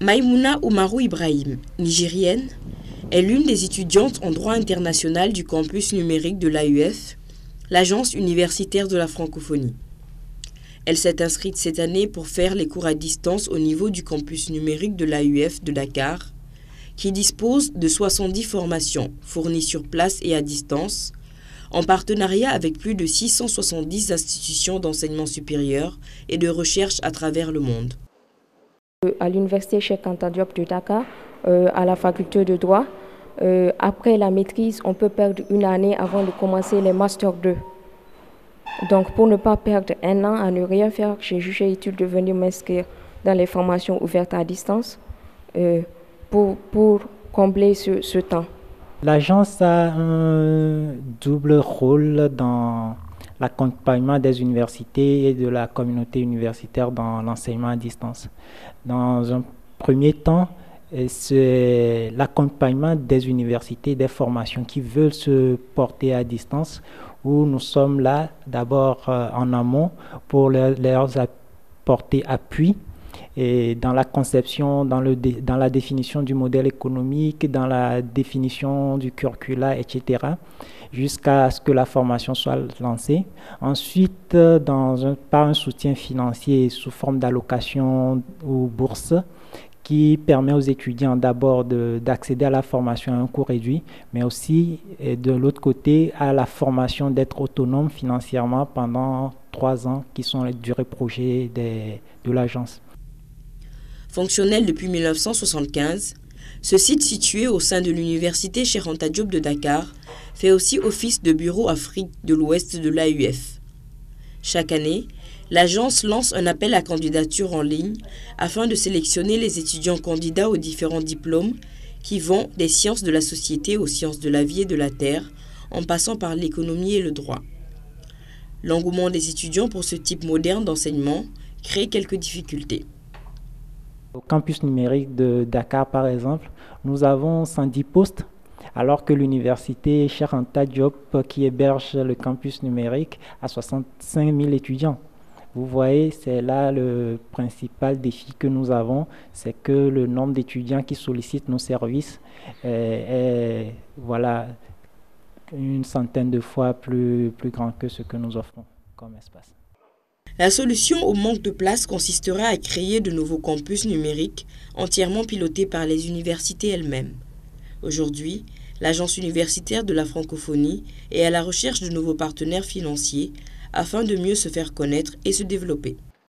Maïmouna Oumarou Ibrahim, nigérienne, est l'une des étudiantes en droit international du campus numérique de l'AUF, l'agence universitaire de la francophonie. Elle s'est inscrite cette année pour faire les cours à distance au niveau du campus numérique de l'AUF de Dakar, qui dispose de 70 formations fournies sur place et à distance, en partenariat avec plus de 670 institutions d'enseignement supérieur et de recherche à travers le monde. À l'université Cheikh Anta Diop de Dakar, à la faculté de droit, après la maîtrise, on peut perdre une année avant de commencer les Master 2. Donc pour ne pas perdre un an à ne rien faire, j'ai jugé utile de venir m'inscrire dans les formations ouvertes à distance pour combler ce temps. L'agence a un double rôle dans l'accompagnement des universités et de la communauté universitaire dans l'enseignement à distance. Dans un premier temps, c'est l'accompagnement des universités, des formations qui veulent se porter à distance, où nous sommes là d'abord en amont pour leur apporter appui et dans la conception, dans la définition du modèle économique, dans la définition du curricula, etc., jusqu'à ce que la formation soit lancée. Ensuite, par un soutien financier sous forme d'allocation ou bourse, qui permet aux étudiants d'abord d'accéder à la formation à un coût réduit, mais aussi, de l'autre côté, à la formation d'être autonome financièrement pendant 3 ans, qui sont les durées projet de l'agence. Fonctionnel depuis 1975, ce site situé au sein de l'université Cheikh Anta Diop de Dakar fait aussi office de bureau Afrique de l'Ouest de l'AUF. Chaque année, l'agence lance un appel à candidature en ligne afin de sélectionner les étudiants candidats aux différents diplômes qui vont des sciences de la société aux sciences de la vie et de la terre, en passant par l'économie et le droit. L'engouement des étudiants pour ce type moderne d'enseignement crée quelques difficultés. Au campus numérique de Dakar, par exemple, nous avons 110 postes, alors que l'université Cheikh Anta Diop, qui héberge le campus numérique, a 65 000 étudiants. Vous voyez, c'est là le principal défi que nous avons, c'est que le nombre d'étudiants qui sollicitent nos services est une centaine de fois plus grand que ce que nous offrons comme espace. La solution au manque de place consistera à créer de nouveaux campus numériques entièrement pilotés par les universités elles-mêmes. Aujourd'hui, l'agence universitaire de la francophonie est à la recherche de nouveaux partenaires financiers afin de mieux se faire connaître et se développer.